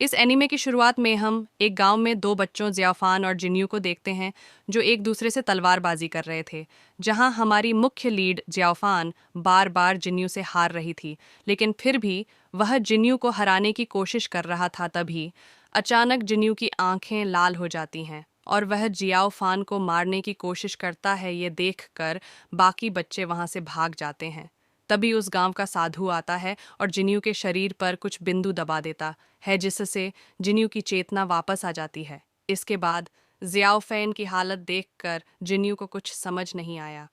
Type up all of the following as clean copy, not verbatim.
इस एनीमे की शुरुआत में हम एक गांव में दो बच्चों ज़ियाफ़ान और जिन्यू को देखते हैं जो एक दूसरे से तलवारबाजी कर रहे थे। जहां हमारी मुख्य लीड ज़ियाफ़ान बार बार जिन्यू से हार रही थी, लेकिन फिर भी वह जिन्यू को हराने की कोशिश कर रहा था। तभी अचानक जिन्यू की आंखें लाल हो जाती हैं और वह ज़ियाफ़ान को मारने की कोशिश करता है। ये देखकर बाकी बच्चे वहां से भाग जाते हैं। तभी उस गांव का साधु आता है और जिन्यू के शरीर पर कुछ बिंदु दबा देता है, जिससे जिन्यू की चेतना वापस आ जाती है। इसके बाद ज़ियाओफेन की हालत देखकर जिन्यू को कुछ समझ नहीं आया।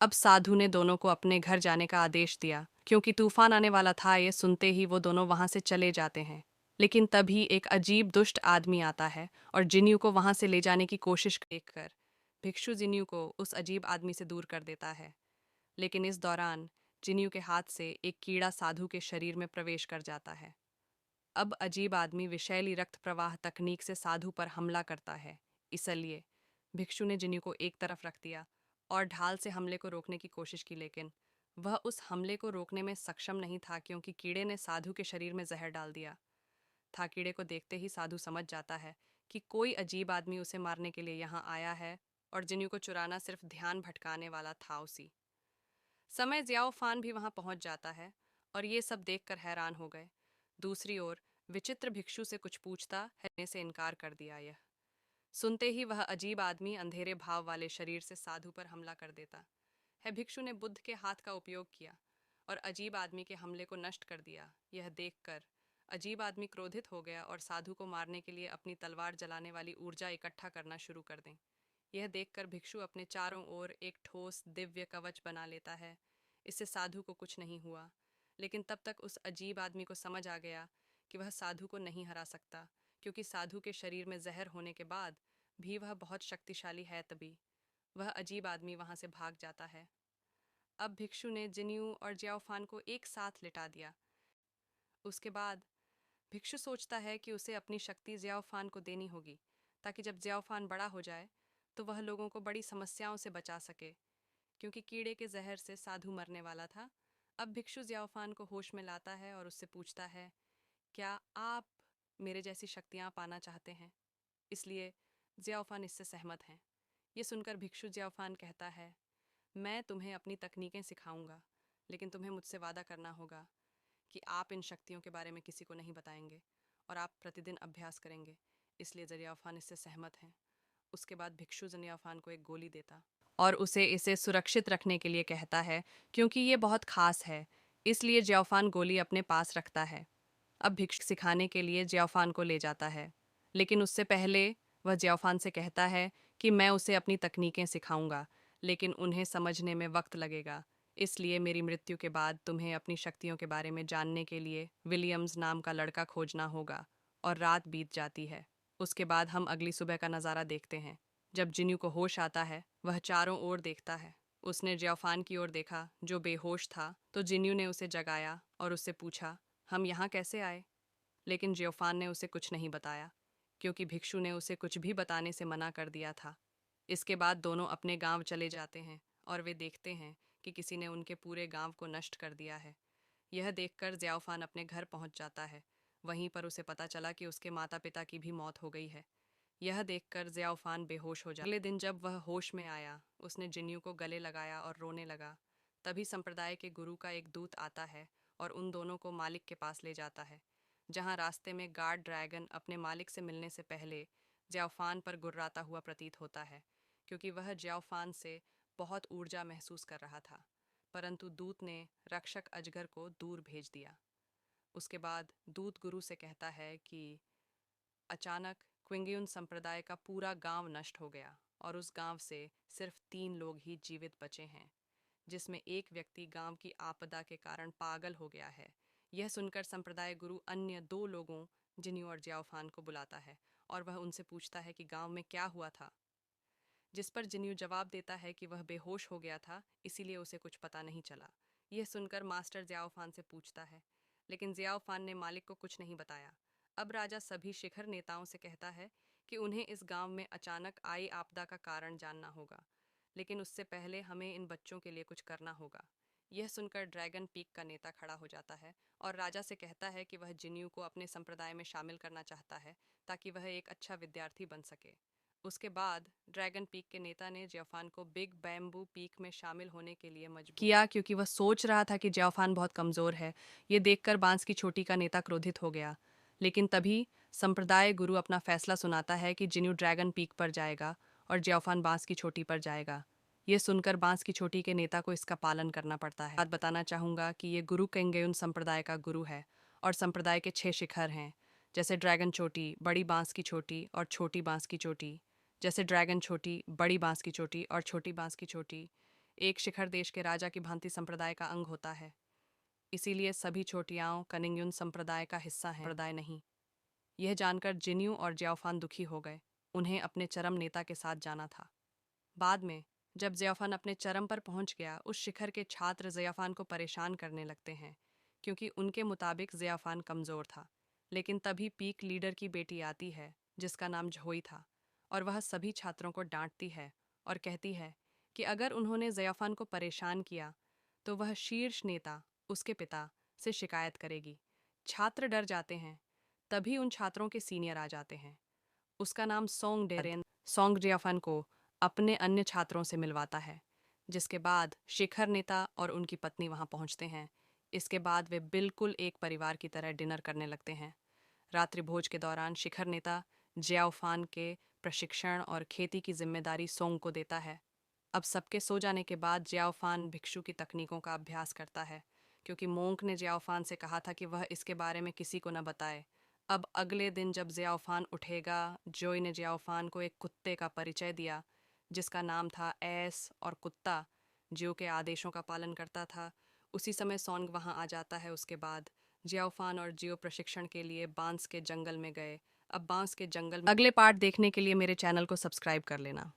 अब साधु ने दोनों को अपने घर जाने का आदेश दिया क्योंकि तूफान आने वाला था। ये सुनते ही वो दोनों वहां से चले जाते हैं। लेकिन तभी एक अजीब दुष्ट आदमी आता है और जिन्यू को वहां से ले जाने की कोशिश देखकर भिक्षु जिन्यू को उस अजीब आदमी से दूर कर देता है। लेकिन इस दौरान जिन्यू के हाथ से एक कीड़ा साधु के शरीर में प्रवेश कर जाता है। अब अजीब आदमी विषैली रक्त प्रवाह तकनीक से साधु पर हमला करता है। इसलिए भिक्षु ने जिन्यू को एक तरफ रख दिया और ढाल से हमले को रोकने की कोशिश की, लेकिन वह उस हमले को रोकने में सक्षम नहीं था क्योंकि कीड़े ने साधु के शरीर में जहर डाल दिया था। कीड़े को देखते ही साधु समझ जाता है कि कोई अजीब आदमी उसे मारने के लिए यहाँ आया है और जिन्यू को चुराना सिर्फ ध्यान भटकाने वाला था। उसी समय ज़ियाओ फान भी वहां पहुंच जाता है और ये सब देखकर हैरान हो गए। दूसरी ओर विचित्र भिक्षु से कुछ पूछता है से इनकार कर दिया। यह सुनते ही वह अजीब आदमी अंधेरे भाव वाले शरीर से साधु पर हमला कर देता है। भिक्षु ने बुद्ध के हाथ का उपयोग किया और अजीब आदमी के हमले को नष्ट कर दिया। यह देखकर अजीब आदमी क्रोधित हो गया और साधु को मारने के लिए अपनी तलवार जलाने वाली ऊर्जा इकट्ठा करना शुरू कर दें। यह देखकर भिक्षु अपने चारों ओर एक ठोस दिव्य कवच बना लेता है। इससे साधु को कुछ नहीं हुआ, लेकिन तब तक उस अजीब आदमी को समझ आ गया कि वह साधु को नहीं हरा सकता क्योंकि साधु के शरीर में जहर होने के बाद भी वह बहुत शक्तिशाली है। तभी वह अजीब आदमी वहां से भाग जाता है। अब भिक्षु ने जिन्यू और जियाओफान को एक साथ लिटा दिया। उसके बाद भिक्षु सोचता है कि उसे अपनी शक्ति जियाओफान को देनी होगी ताकि जब जियाओफान बड़ा हो जाए तो वह लोगों को बड़ी समस्याओं से बचा सके, क्योंकि कीड़े के जहर से साधु मरने वाला था। अब भिक्षु जियाओफान को होश में लाता है और उससे पूछता है, क्या आप मेरे जैसी शक्तियाँ पाना चाहते हैं? इसलिए जियाओफान इससे सहमत हैं। ये सुनकर भिक्षु जियाओफान कहता है, मैं तुम्हें अपनी तकनीकें सिखाऊंगा, लेकिन तुम्हें मुझसे वादा करना होगा कि आप इन शक्तियों के बारे में किसी को नहीं बताएंगे और आप प्रतिदिन अभ्यास करेंगे। इसलिए जियाओफान इससे सहमत हैं। उसके बाद भिक्षु जियाओफान को एक गोली देता और उसे इसे सुरक्षित रखने के लिए कहता है क्योंकि ये बहुत खास है। इसलिए जियाओफान गोली अपने पास रखता है। अब भिक्षु सिखाने के लिए जियाओफान को ले जाता है, लेकिन उससे पहले वह जियाओफान से कहता है कि मैं उसे अपनी तकनीकें सिखाऊंगा, लेकिन उन्हें समझने में वक्त लगेगा। इसलिए मेरी मृत्यु के बाद तुम्हें अपनी शक्तियों के बारे में जानने के लिए विलियम्स नाम का लड़का खोजना होगा। और रात बीत जाती है। उसके बाद हम अगली सुबह का नज़ारा देखते हैं। जब जिन्यू को होश आता है, वह चारों ओर देखता है। उसने जियाओफान की ओर देखा जो बेहोश था, तो जिन्यू ने उसे जगाया और उससे पूछा, हम यहाँ कैसे आए? लेकिन जियोफान ने उसे कुछ नहीं बताया क्योंकि भिक्षु ने उसे कुछ भी बताने से मना कर दिया था। इसके बाद दोनों अपने गांव चले जाते हैं और वे देखते हैं कि किसी ने उनके पूरे गांव को नष्ट कर दिया है। यह देखकर जियाओफान अपने घर पहुंच जाता है। वहीं पर उसे पता चला कि उसके माता पिता की भी मौत हो गई है। यह देखकर जियाओफान बेहोश हो जाता। अगले दिन जब वह होश में आया, उसने जिन्यू को गले लगाया और रोने लगा। तभी संप्रदाय के गुरु का एक दूत आता है और उन दोनों को मालिक के पास ले जाता है, जहां रास्ते में गार्ड ड्रैगन अपने मालिक से मिलने से पहले जियाओफान पर गुर्राता हुआ प्रतीत होता है क्योंकि वह जियाओफान से बहुत ऊर्जा महसूस कर रहा था। परंतु दूत ने रक्षक अजगर को दूर भेज दिया। उसके बाद दूत गुरु से कहता है कि अचानक क्विंगियुन संप्रदाय का पूरा गांव नष्ट हो गया और उस गांव से सिर्फ 3 लोग ही जीवित बचे हैं, जिसमें एक व्यक्ति गांव की आपदा के कारण पागल हो गया है। यह सुनकर संप्रदाय गुरु अन्य 2 लोगों जिन्यू और जियाओफान को बुलाता है और वह उनसे पूछता है कि गांव में क्या हुआ था। जिस पर जिन्यू जवाब देता है कि वह बेहोश हो गया था, इसीलिए उसे कुछ पता नहीं चला। यह सुनकर मास्टर जियाओफान से पूछता है, लेकिन जियाओफान ने मालिक को कुछ नहीं बताया। अब राजा सभी शिखर नेताओं से कहता है कि उन्हें इस गांव में अचानक आई आपदा का कारण जानना होगा, लेकिन उससे पहले हमें इन बच्चों के लिए कुछ करना होगा। यह सुनकर ड्रैगन पीक का नेता खड़ा हो जाता है और राजा से कहता है कि वह जिन्यू को अपने संप्रदाय में शामिल करना चाहता है ताकि वह एक अच्छा विद्यार्थी बन सके। उसके बाद ड्रैगन पीक के नेता ने जियाफान को बिग बैम्बू पीक में शामिल होने के लिए मजबूर किया क्योंकि वह सोच रहा था कि जियाफान बहुत कमज़ोर है। ये देखकर बांस की चोटी का नेता क्रोधित हो गया। लेकिन तभी संप्रदाय गुरु अपना फैसला सुनाता है कि जिन्यू ड्रैगन पीक पर जाएगा और जियाफान बांस की चोटी पर जाएगा। ये सुनकर बांस की चोटी के नेता को इसका पालन करना पड़ता है। बात बताना चाहूँगा कि ये गुरु केंगेयुन संप्रदाय का गुरु है और संप्रदाय के 6 शिखर हैं, जैसे ड्रैगन चोटी, बड़ी बांस की चोटी और छोटी बांस की चोटी। जैसे ड्रैगन चोटी, बड़ी बांस की चोटी और छोटी बांस की चोटी। एक शिखर देश के राजा की भांति संप्रदाय का अंग होता है। इसीलिए सभी चोटियाँ कनिंगयुन संप्रदाय का हिस्सा हैं, संप्रदाय नहीं। यह जानकर जिन्यू और जियाओफान दुखी हो गए। उन्हें अपने चरम नेता के साथ जाना था। बाद में जब जियाफान अपने चरम पर पहुंच गया, उस शिखर के छात्र जियाफान को परेशान करने लगते हैं क्योंकि उनके मुताबिक जियाफान कमज़ोर था। लेकिन तभी पीक लीडर की बेटी आती है जिसका नाम झोई था, और वह सभी छात्रों को डांटती है और कहती है कि अगर उन्होंने जियाफान को परेशान किया तो वह शीर्ष नेता उसके पिता से शिकायत करेगी। छात्र डर जाते हैं। तभी उन छात्रों के सीनियर आ जाते हैं। उसका नाम सोंग डेरेन सोंग जियाफान को अपने अन्य छात्रों से मिलवाता है, जिसके बाद शिखर नेता और उनकी पत्नी वहां पहुंचते हैं। इसके बाद वे बिल्कुल एक परिवार की तरह डिनर करने लगते हैं। रात्रि भोज के दौरान शिखर नेता जियाओफान के प्रशिक्षण और खेती की जिम्मेदारी सोंग को देता है। अब सबके सो जाने के बाद जियाओफान भिक्षु की तकनीकों का अभ्यास करता है, क्योंकि मोंक ने जियाओफान से कहा था कि वह इसके बारे में किसी को न बताए। अब अगले दिन जब जियाओफान उठेगा, जोई ने जियाओफान को एक कुत्ते का परिचय दिया जिसका नाम था एस, और कुत्ता जियो के आदेशों का पालन करता था। उसी समय सोंग वहां आ जाता है। उसके बाद जियाओफान और जियो प्रशिक्षण के लिए बांस के जंगल में गए। अब बांस के जंगल में अगले पार्ट देखने के लिए मेरे चैनल को सब्सक्राइब कर लेना।